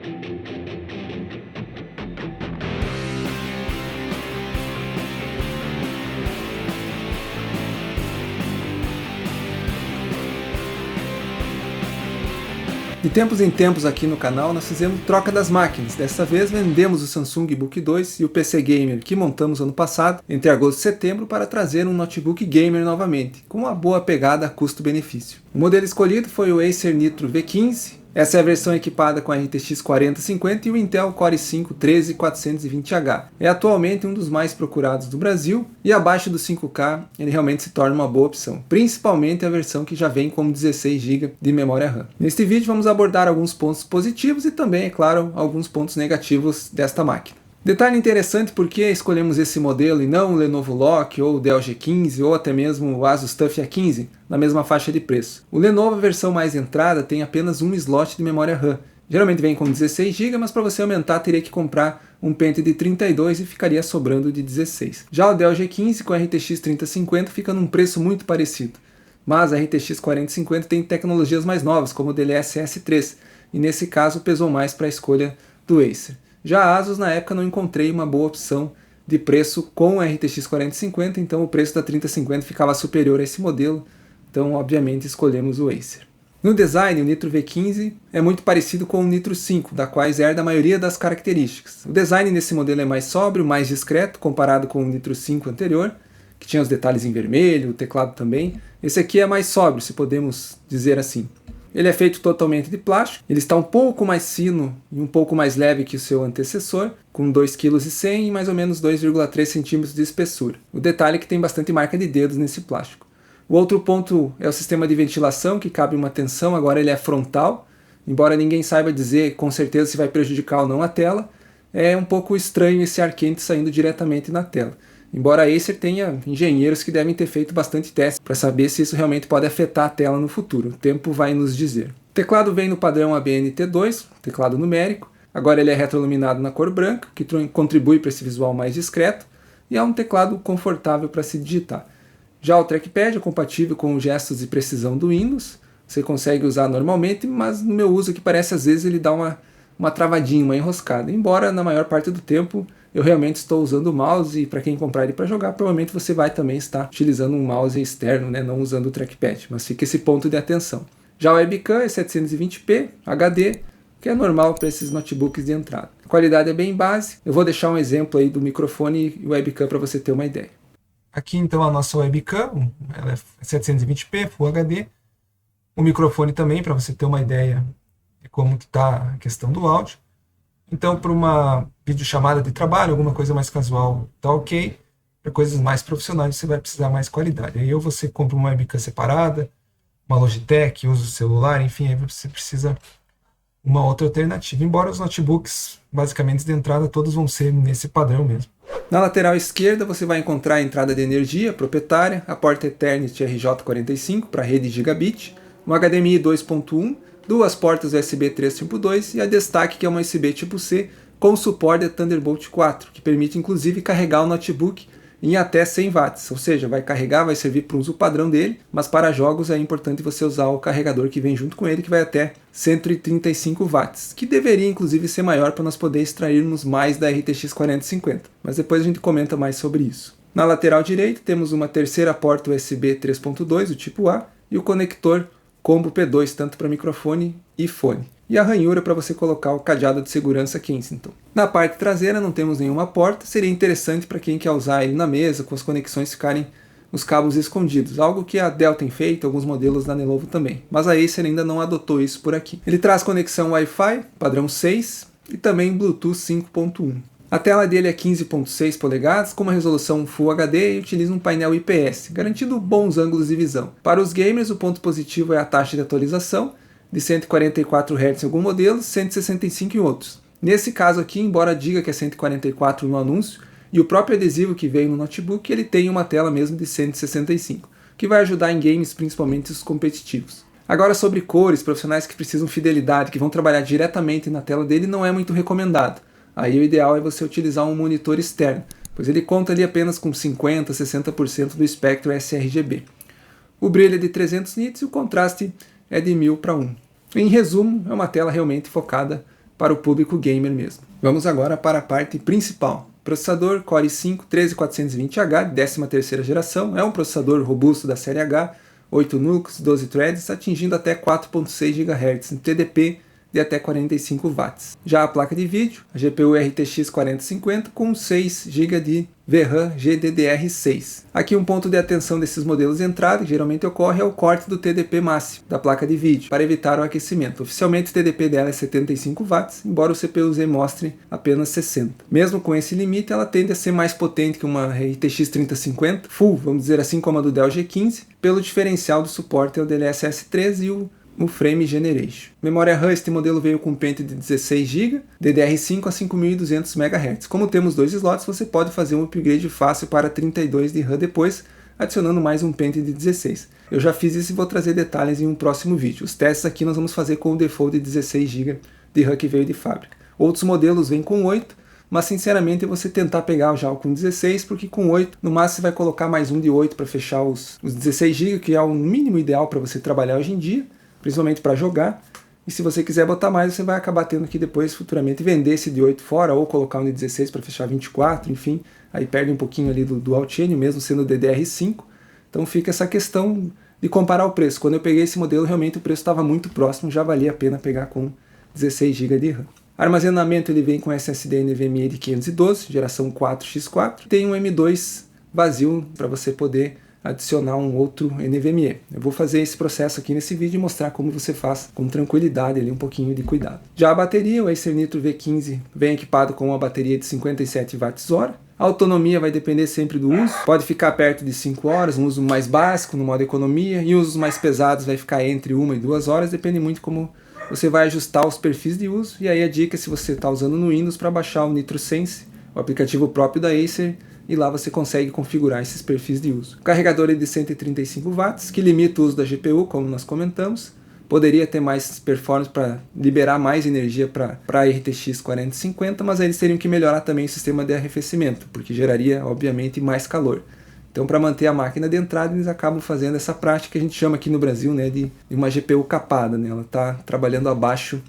De tempos em tempos aqui no canal nós fizemos troca das máquinas. Dessa vez vendemos o Samsung Book 2 e o PC Gamer que montamos ano passado, entre agosto e setembro, para trazer um notebook gamer novamente, com uma boa pegada custo-benefício. O modelo escolhido foi o Acer Nitro V15. Essa é a versão equipada com a RTX 4050 e o Intel Core i5-13420H. É atualmente um dos mais procurados do Brasil e abaixo do 5K ele realmente se torna uma boa opção, principalmente a versão que já vem com 16 GB de memória RAM. Neste vídeo vamos abordar alguns pontos positivos e também, é claro, alguns pontos negativos desta máquina. Detalhe interessante porque escolhemos esse modelo e não o Lenovo Lock ou o Dell G15 ou até mesmo o Asus TUF A15 na mesma faixa de preço. O Lenovo, a versão mais entrada, tem apenas um slot de memória RAM. Geralmente vem com 16 GB, mas para você aumentar teria que comprar um pente de 32 e ficaria sobrando de 16. Já o Dell G15 com a RTX 3050 fica num preço muito parecido. Mas a RTX 4050 tem tecnologias mais novas, como o DLSS 3, e nesse caso pesou mais para a escolha do Acer. Já a Asus na época não encontrei uma boa opção de preço com a RTX 4050, então o preço da 3050 ficava superior a esse modelo, então obviamente escolhemos o Acer. No design, o Nitro V15 é muito parecido com o Nitro 5, da qual herda a maioria das características. O design nesse modelo é mais sóbrio, mais discreto, comparado com o Nitro 5 anterior, que tinha os detalhes em vermelho, o teclado também. Esse aqui é mais sóbrio, se podemos dizer assim. Ele é feito totalmente de plástico, ele está um pouco mais fino e um pouco mais leve que o seu antecessor, com 2,1 kg e mais ou menos 2,3 cm de espessura. O detalhe é que tem bastante marca de dedos nesse plástico. O outro ponto é o sistema de ventilação, que cabe uma tensão, agora ele é frontal, embora ninguém saiba dizer com certeza se vai prejudicar ou não a tela, é um pouco estranho esse ar quente saindo diretamente na tela. Embora a Acer tenha engenheiros que devem ter feito bastante teste para saber se isso realmente pode afetar a tela no futuro. O tempo vai nos dizer. O teclado vem no padrão ABNT2, teclado numérico. Agora ele é retroiluminado na cor branca, que contribui para esse visual mais discreto. E é um teclado confortável para se digitar. Já o trackpad é compatível com os gestos de precisão do Windows. Você consegue usar normalmente, mas no meu uso que parece às vezes ele dá uma travadinha, uma enroscada. Embora na maior parte do tempo eu realmente estou usando o mouse e para quem comprar ele para jogar, provavelmente você vai também estar utilizando um mouse externo, né, não usando o trackpad, mas fica esse ponto de atenção. Já o webcam é 720p HD, que é normal para esses notebooks de entrada. A qualidade é bem base, eu vou deixar um exemplo aí do microfone e webcam para você ter uma ideia. Aqui então a nossa webcam, ela é 720p, Full HD, o microfone também para você ter uma ideia de como está a questão do áudio. Então, para uma videochamada de trabalho, alguma coisa mais casual, tá ok. Para coisas mais profissionais, você vai precisar mais qualidade. Aí ou você compra uma webcam separada, uma Logitech, usa o celular, enfim, aí você precisa uma outra alternativa. Embora os notebooks, basicamente de entrada, todos vão ser nesse padrão mesmo. Na lateral esquerda você vai encontrar a entrada de energia proprietária, a porta Ethernet RJ45 para rede Gigabit, um HDMI 2.1, duas portas USB 3.2 e a destaque que é uma USB tipo C com suporte de Thunderbolt 4, que permite inclusive carregar o notebook em até 100 watts, ou seja, vai carregar, vai servir para o uso padrão dele, mas para jogos é importante você usar o carregador que vem junto com ele, que vai até 135 watts, que deveria inclusive ser maior para nós poder extrairmos mais da RTX 4050, mas depois a gente comenta mais sobre isso. Na lateral direita temos uma terceira porta USB 3.2, o tipo A, e o conector combo P2, tanto para microfone e fone. E a ranhura para você colocar o cadeado de segurança Kensington. Na parte traseira não temos nenhuma porta, seria interessante para quem quer usar ele na mesa, com as conexões ficarem os cabos escondidos, algo que a Dell tem feito, alguns modelos da Lenovo também, mas a Acer ainda não adotou isso por aqui. Ele traz conexão Wi-Fi, padrão 6, e também Bluetooth 5.1. A tela dele é 15.6 polegadas, com uma resolução Full HD e utiliza um painel IPS, garantindo bons ângulos de visão. Para os gamers, o ponto positivo é a taxa de atualização, de 144 Hz em alguns modelos, 165 em outros. Nesse caso aqui, embora diga que é 144 no anúncio, e o próprio adesivo que veio no notebook, ele tem uma tela mesmo de 165, que vai ajudar em games, principalmente os competitivos. Agora sobre cores, profissionais que precisam fidelidade, que vão trabalhar diretamente na tela dele, não é muito recomendado. Aí o ideal é você utilizar um monitor externo, pois ele conta ali apenas com 50%, 60% do espectro sRGB. O brilho é de 300 nits e o contraste é de 1000 para 1. Em resumo, é uma tela realmente focada para o público gamer mesmo. Vamos agora para a parte principal. Processador Core i5 13420H de 13ª geração, é um processador robusto da série H, 8 núcleos, 12 threads, atingindo até 4.6 GHz em TDP de até 45 watts. Já a placa de vídeo, a GPU RTX 4050 com 6 GB de VRAM GDDR6. Aqui um ponto de atenção desses modelos de entrada, que geralmente ocorre, é o corte do TDP máximo da placa de vídeo, para evitar o aquecimento. Oficialmente o TDP dela é 75 watts, embora o CPU-Z mostre apenas 60. Mesmo com esse limite, ela tende a ser mais potente que uma RTX 3050 Full, vamos dizer assim como a do Dell G15, pelo diferencial do suporte ao DLSS 3 e o Frame Generation. Memória RAM, este modelo veio com um pente de 16 GB, DDR5 a 5200 MHz. Como temos dois slots, você pode fazer um upgrade fácil para 32 de RAM depois, adicionando mais um pente de 16. Eu já fiz isso e vou trazer detalhes em um próximo vídeo. Os testes aqui nós vamos fazer com o default de 16 GB de RAM que veio de fábrica. Outros modelos vêm com 8, mas sinceramente você tentar pegar já o com 16, porque com 8, no máximo você vai colocar mais um de 8 para fechar os 16 GB, que é o mínimo ideal para você trabalhar hoje em dia, principalmente para jogar. E se você quiser botar mais, você vai acabar tendo que depois futuramente vender esse de 8 fora, ou colocar um de 16 para fechar 24, enfim, aí perde um pouquinho ali do Dual Chain, mesmo sendo DDR5. Então fica essa questão de comparar o preço. Quando eu peguei esse modelo, realmente o preço estava muito próximo, já valia a pena pegar com 16 GB de RAM. Armazenamento, ele vem com SSD NVMe de 512, geração 4x4, tem um M2 vazio para você poder adicionar um outro NVMe. Eu vou fazer esse processo aqui nesse vídeo e mostrar como você faz com tranquilidade ali, um pouquinho de cuidado. Já a bateria, o Acer Nitro V15 vem equipado com uma bateria de 57 Wh. A autonomia vai depender sempre do uso, pode ficar perto de 5 horas, um uso mais básico, no modo economia, e usos mais pesados vai ficar entre 1 e 2 horas, depende muito como você vai ajustar os perfis de uso. E aí a dica é se você está usando no Windows para baixar o NitroSense, o aplicativo próprio da Acer, e lá você consegue configurar esses perfis de uso. O carregador é de 135 watts, que limita o uso da GPU, como nós comentamos. Poderia ter mais performance para liberar mais energia para a RTX 4050, mas aí eles teriam que melhorar também o sistema de arrefecimento, porque geraria, obviamente, mais calor. Então, para manter a máquina de entrada, eles acabam fazendo essa prática que a gente chama aqui no Brasil, né, de uma GPU capada, né? Ela está trabalhando abaixo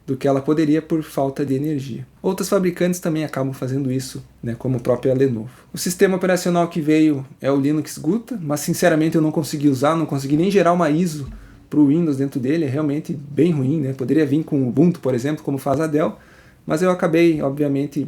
do que ela poderia por falta de energia. Outros fabricantes também acabam fazendo isso, né, como a própria Lenovo. O sistema operacional que veio é o Linux Guta, mas sinceramente eu não consegui usar, não consegui nem gerar uma ISO para o Windows dentro dele, é realmente bem ruim, né? Poderia vir com o Ubuntu, por exemplo, como faz a Dell, mas eu acabei, obviamente,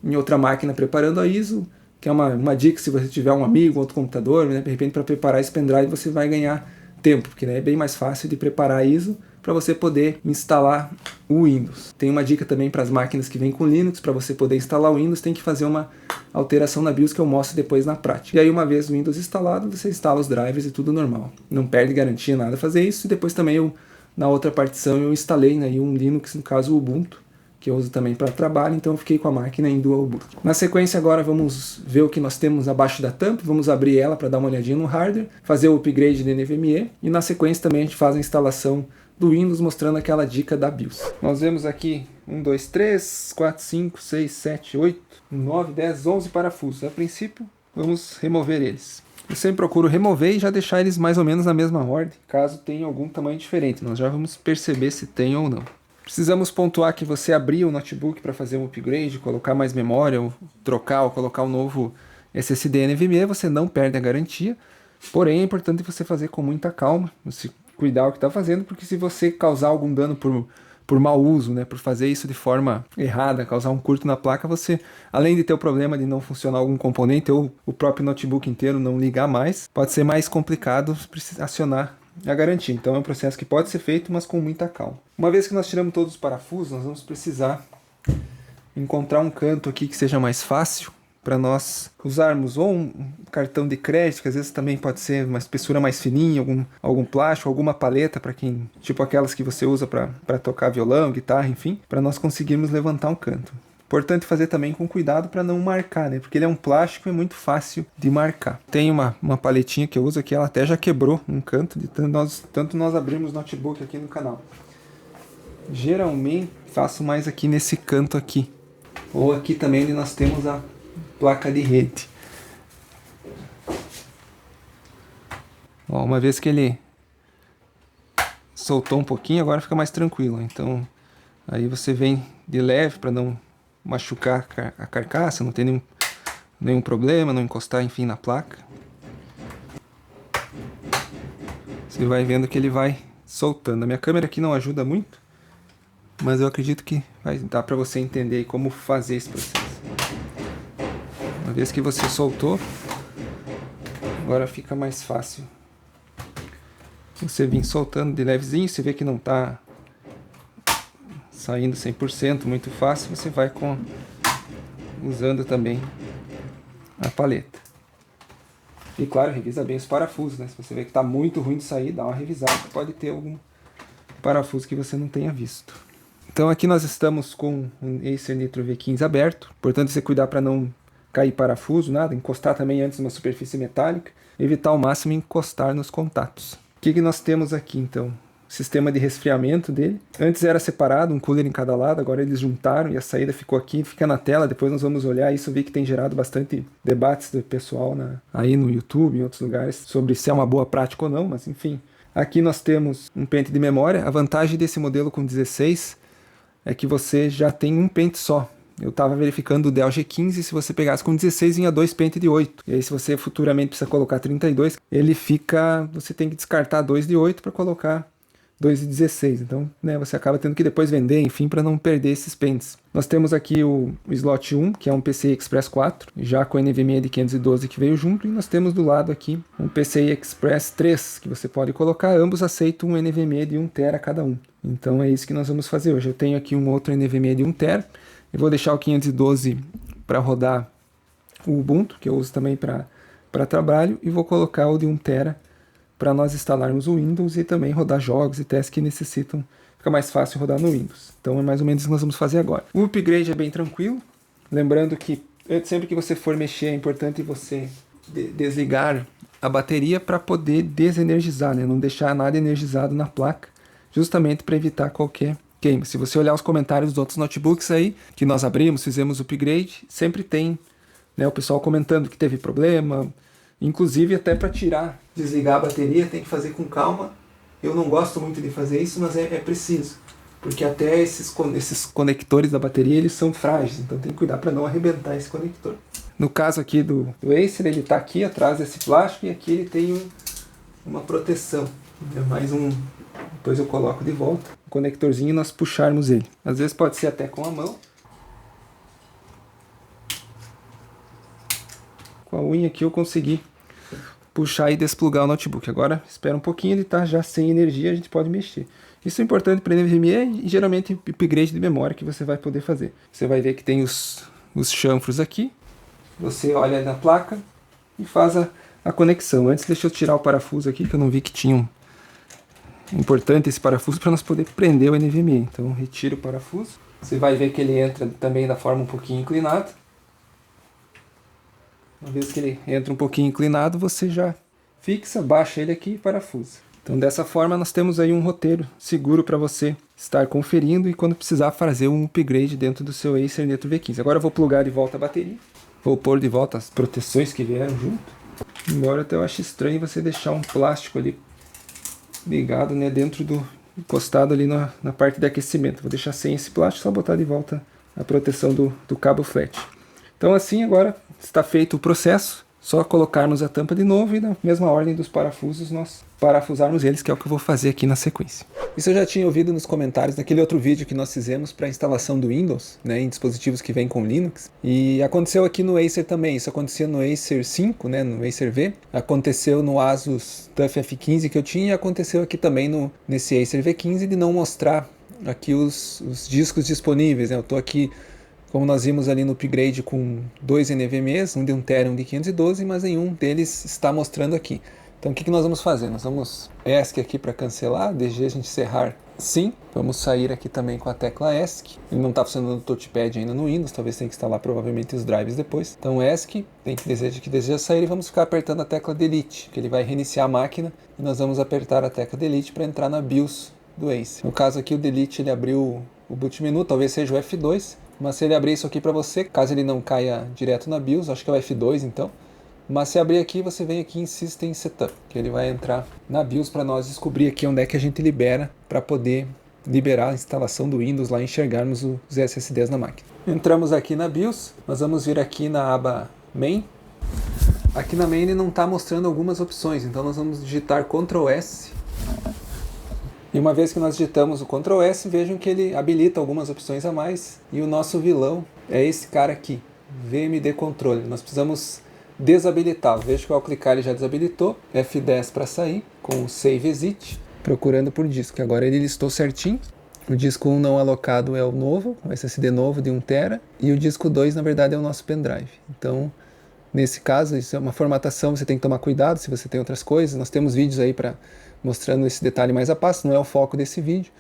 em outra máquina preparando a ISO, que é uma dica se você tiver um amigo, outro computador, né, de repente para preparar esse pendrive você vai ganhar tempo, porque né, é bem mais fácil de preparar a ISO para você poder instalar o Windows. Tem uma dica também para as máquinas que vêm com Linux, para você poder instalar o Windows tem que fazer uma alteração na BIOS que eu mostro depois na prática. E aí uma vez o Windows instalado, você instala os drivers e tudo normal. Não perde garantia nada fazer isso, e depois também na outra partição eu instalei aí um Linux, no caso o Ubuntu, que eu uso também para trabalho, então eu fiquei com a máquina em dual boot. Na sequência agora vamos ver o que nós temos abaixo da tampa, vamos abrir ela para dar uma olhadinha no hardware, fazer o upgrade de NVMe, e na sequência também a gente faz a instalação do Windows mostrando aquela dica da BIOS. Nós vemos aqui 1, 2, 3, 4, 5, 6, 7, 8, 9, 10, 11 parafusos. A princípio vamos remover eles. Eu sempre procuro remover e já deixar eles mais ou menos na mesma ordem, caso tenha algum tamanho diferente. Nós já vamos perceber se tem ou não. Precisamos pontuar que você abrir o notebook para fazer um upgrade, colocar mais memória, ou trocar ou colocar um novo SSD NVMe, você não perde a garantia. Porém, é importante você fazer com muita calma, você cuidar o que está fazendo, porque se você causar algum dano por mau uso, né, por fazer isso de forma errada, causar um curto na placa, você, além de ter o problema de não funcionar algum componente ou o próprio notebook inteiro não ligar mais, pode ser mais complicado acionar a garantia. Então é um processo que pode ser feito, mas com muita calma. Uma vez que nós tiramos todos os parafusos, nós vamos precisar encontrar um canto aqui que seja mais fácil para nós usarmos ou um cartão de crédito, que às vezes também pode ser uma espessura mais fininha, algum plástico, alguma paleta para quem, tipo aquelas que você usa para tocar violão, guitarra, enfim, para nós conseguirmos levantar um canto. Importante fazer também com cuidado para não marcar, né? Porque ele é um plástico e é muito fácil de marcar. Tem uma paletinha que eu uso aqui, ela até já quebrou um canto, de tanto nós abrimos notebook aqui no canal. Geralmente faço mais aqui nesse canto aqui. Ou aqui também onde nós temos a placa de rede. Ó, uma vez que ele soltou um pouquinho, agora fica mais tranquilo. Então Aí você vem de leve para não machucar a carcaça, não ter nenhum problema, não encostar, enfim, na placa. Você vai vendo que ele vai soltando. A minha câmera aqui não ajuda muito, mas eu acredito que vai dar para você entender aí como fazer esse processo. Uma vez que você soltou, agora fica mais fácil. Você vem soltando de levezinho, você vê que não está saindo 100%, muito fácil, você vai usando também a paleta. E claro, revisa bem os parafusos, né? Se você vê que está muito ruim de sair, dá uma revisada, pode ter algum parafuso que você não tenha visto. Então aqui nós estamos com o Acer Nitro V15 aberto, portanto você cuidar para não cair parafuso, nada, encostar também antes numa superfície metálica, evitar ao máximo encostar nos contatos. O que nós temos aqui então? Sistema de resfriamento dele. Antes era separado, um cooler em cada lado, agora eles juntaram e a saída ficou aqui, fica na tela, depois nós vamos olhar isso. Eu vi que tem gerado bastante debates do pessoal aí no YouTube, em outros lugares, sobre se é uma boa prática ou não, mas enfim. Aqui nós temos um pente de memória. A vantagem desse modelo com 16 é que você já tem um pente só. Eu estava verificando o Dell G15, se você pegasse com 16, vinha 2 pentes de 8. E aí se você futuramente precisa colocar 32, você tem que descartar 2 de 8 para colocar 2 de 16, então você acaba tendo que depois vender, enfim, para não perder esses pentes. Nós temos aqui o slot 1, que é um PCI Express 4, já com NVMe de 512 que veio junto, e nós temos do lado aqui um PCI Express 3, que você pode colocar, ambos aceitam um NVMe de 1 TB cada um. Então é isso que nós vamos fazer hoje. Eu tenho aqui um outro NVMe de 1 TB, eu vou deixar o 512 para rodar o Ubuntu, que eu uso também para trabalho, e vou colocar o de 1 TB para nós instalarmos o Windows e também rodar jogos e testes que necessitam, fica mais fácil rodar no Windows. Então é mais ou menos isso que nós vamos fazer agora. O upgrade é bem tranquilo, lembrando que sempre que você for mexer é importante você desligar a bateria para poder desenergizar, né? Não deixar nada energizado na placa, justamente para evitar qualquer queima. Se você olhar os comentários dos outros notebooks aí, que nós abrimos, fizemos o upgrade, sempre tem, né, o pessoal comentando que teve problema. Inclusive até para desligar a bateria tem que fazer com calma. Eu não gosto muito de fazer isso, mas é preciso. Porque até esses conectores da bateria eles são frágeis, então tem que cuidar para não arrebentar esse conector. No caso aqui do Acer, ele está aqui atrás desse plástico e aqui ele tem uma proteção. É mais depois eu coloco de volta o conectorzinho e nós puxarmos ele. Às vezes pode ser até com a mão. Com a unha aqui eu consegui puxar e desplugar o notebook. Agora espera um pouquinho, ele está já sem energia, a gente pode mexer. Isso é importante para NVMe e geralmente upgrade de memória que você vai poder fazer. Você vai ver que tem os chanfros aqui. Você olha na placa e faz a conexão. Antes deixa eu tirar o parafuso aqui, que eu não vi que tinha importante esse parafuso para nós poder prender o NVMe. Então retira o parafuso. Você vai ver que ele entra também da forma um pouquinho inclinada. Uma vez que ele entra um pouquinho inclinado, você já fixa, baixa ele aqui e parafusa. Então dessa forma nós temos aí um roteiro seguro para você estar conferindo e quando precisar fazer um upgrade dentro do seu Acer Nitro V15. Agora eu vou plugar de volta a bateria, vou pôr de volta as proteções que vieram junto. Embora até eu ache estranho você deixar um plástico ali ligado, né, encostado ali na parte de aquecimento. Vou deixar sem esse plástico, só botar de volta a proteção do cabo flat. Então assim agora está feito o processo, só colocarmos a tampa de novo e na mesma ordem dos parafusos nós parafusarmos eles, que é o que eu vou fazer aqui na sequência. Isso eu já tinha ouvido nos comentários naquele outro vídeo que nós fizemos para a instalação do Windows, né, em dispositivos que vêm com Linux. E aconteceu aqui no Acer também, isso acontecia no Acer 5, né, no Acer V, aconteceu no Asus TUF F15 que eu tinha e aconteceu aqui também nesse Acer V15 de não mostrar aqui os discos disponíveis, né. Eu estou aqui, como nós vimos ali no upgrade, com 2 NVMEs, um de 1 TB e um de 512, mas nenhum deles está mostrando aqui. Então o que nós vamos fazer? Nós vamos ESC aqui para cancelar, DG a gente encerrar sim. Vamos sair aqui também com a tecla ESC. Ele não está funcionando no touchpad ainda no Windows, talvez tenha que instalar provavelmente os drives depois. Então ESC, deseja sair e vamos ficar apertando a tecla Delete, que ele vai reiniciar a máquina e nós vamos apertar a tecla Delete para entrar na BIOS do Acer. No caso aqui o Delete ele abriu o boot menu, talvez seja o F2, mas se ele abrir isso aqui para você, caso ele não caia direto na BIOS, acho que é o F2 então. Mas se abrir aqui, você vem aqui em System Setup, que ele vai entrar na BIOS para nós descobrir aqui onde é que a gente libera para poder liberar a instalação do Windows lá e enxergarmos os SSDs na máquina. Entramos aqui na BIOS, nós vamos vir aqui na aba Main. Aqui na Main ele não está mostrando algumas opções, então nós vamos digitar Ctrl S. E uma vez que nós digitamos o Ctrl S, vejam que ele habilita algumas opções a mais. E o nosso vilão é esse cara aqui, VMD Controle. Nós precisamos desabilitá-lo. Veja que ao clicar ele já desabilitou. F10 para sair, com o Save Exit, procurando por disco. Agora ele listou certinho. O disco 1 não alocado é o novo, o SSD novo de 1 TB. E o disco 2, na verdade, é o nosso pendrive. Então, nesse caso, isso é uma formatação, você tem que tomar cuidado se você tem outras coisas. Nós temos vídeos aí mostrando esse detalhe mais a passo, não é o foco desse vídeo,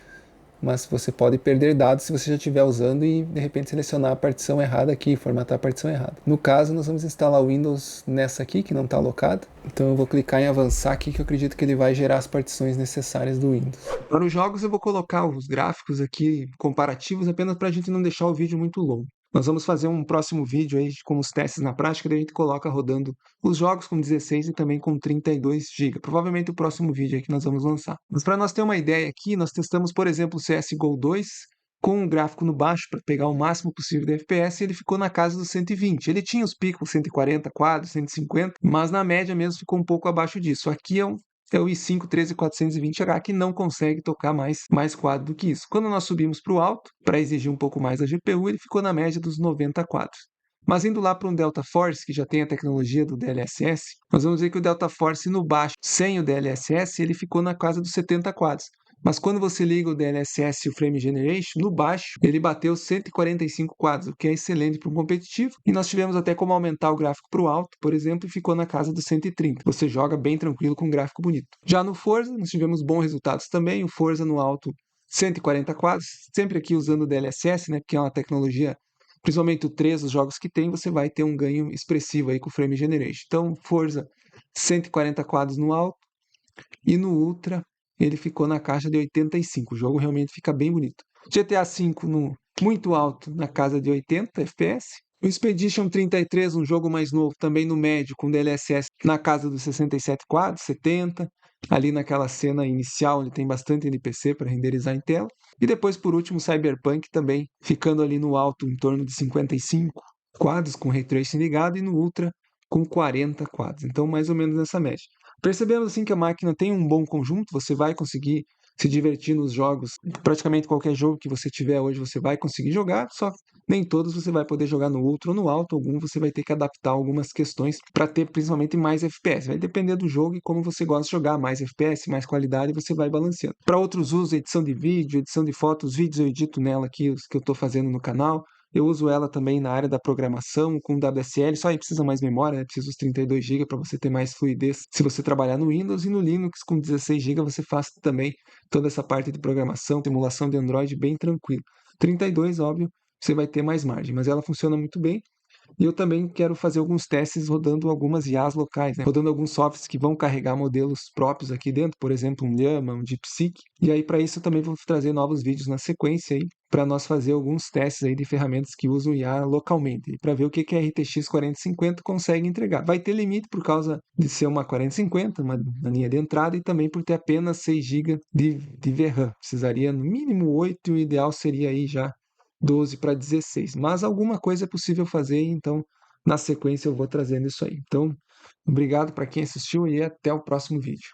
mas você pode perder dados se você já estiver usando e de repente selecionar a partição errada aqui, formatar a partição errada. No caso, nós vamos instalar o Windows nessa aqui, que não está alocada. Então eu vou clicar em avançar aqui, que eu acredito que ele vai gerar as partições necessárias do Windows. Para os jogos eu vou colocar os gráficos aqui comparativos apenas para a gente não deixar o vídeo muito longo. Nós vamos fazer um próximo vídeo aí com os testes na prática, daí a gente coloca rodando os jogos com 16 e também com 32 GB. Provavelmente o próximo vídeo aí que nós vamos lançar. Mas para nós ter uma ideia aqui, nós testamos, por exemplo, o CSGO 2 com um gráfico no baixo para pegar o máximo possível de FPS, e ele ficou na casa dos 120. Ele tinha os picos 140 quadros, 150, mas na média mesmo ficou um pouco abaixo disso. Aqui é o i5 13420H, que não consegue tocar mais quadro do que isso. Quando nós subimos para o alto, para exigir um pouco mais da GPU, ele ficou na média dos 90 quadros. Mas indo lá para um Delta Force, que já tem a tecnologia do DLSS, nós vamos ver que o Delta Force no baixo, sem o DLSS, ele ficou na casa dos 70 quadros. Mas quando você liga o DLSS e o Frame Generation, no baixo, ele bateu 145 quadros, o que é excelente para um competitivo. E nós tivemos até como aumentar o gráfico para o alto, por exemplo, e ficou na casa dos 130. Você joga bem tranquilo com um gráfico bonito. Já no Forza, nós tivemos bons resultados também. O Forza no alto, 140 quadros, sempre aqui usando o DLSS, né, que é uma tecnologia, principalmente o 3, os jogos que tem, você vai ter um ganho expressivo aí com o Frame Generation. Então, Forza, 140 quadros no alto, e no Ultra ele ficou na caixa de 85. O jogo realmente fica bem bonito. GTA V no muito alto, na casa de 80 FPS. O Expedition 33, um jogo mais novo, também no médio, com DLSS na casa dos 67 quadros, 70. Ali naquela cena inicial, ele tem bastante NPC para renderizar em tela. E depois, por último, Cyberpunk também, ficando ali no alto, em torno de 55 quadros, com Ray Tracing ligado, e no Ultra, com 40 quadros. Então, mais ou menos nessa média. Percebemos assim que a máquina tem um bom conjunto, você vai conseguir se divertir nos jogos, praticamente qualquer jogo que você tiver hoje você vai conseguir jogar, só nem todos você vai poder jogar no Ultra ou no Alto, algum você vai ter que adaptar algumas questões para ter principalmente mais FPS. Vai depender do jogo e como você gosta de jogar, mais FPS, mais qualidade, você vai balanceando. Para outros usos, edição de vídeo, edição de fotos, vídeos eu edito nela aqui, os que eu estou fazendo no canal. Eu uso ela também na área da programação, com WSL, só aí precisa mais memória, né? Precisa dos 32 GB para você ter mais fluidez se você trabalhar no Windows, e no Linux com 16 GB você faz também toda essa parte de programação, emulação de Android bem tranquilo. 32, óbvio, você vai ter mais margem, mas ela funciona muito bem. E eu também quero fazer alguns testes rodando algumas IAs locais, né? Rodando alguns softwares que vão carregar modelos próprios aqui dentro, por exemplo, um Llama, um DeepSeek. E aí, para isso, eu também vou trazer novos vídeos na sequência aí, para nós fazer alguns testes aí de ferramentas que usam IA localmente, para ver o que a RTX 4050 consegue entregar. Vai ter limite por causa de ser uma 4050, uma linha de entrada, e também por ter apenas 6 GB de VRAM. Precisaria no mínimo 8, e o ideal seria aí já 12 para 16. Mas alguma coisa é possível fazer, então na sequência eu vou trazendo isso aí. Então, obrigado para quem assistiu e até o próximo vídeo.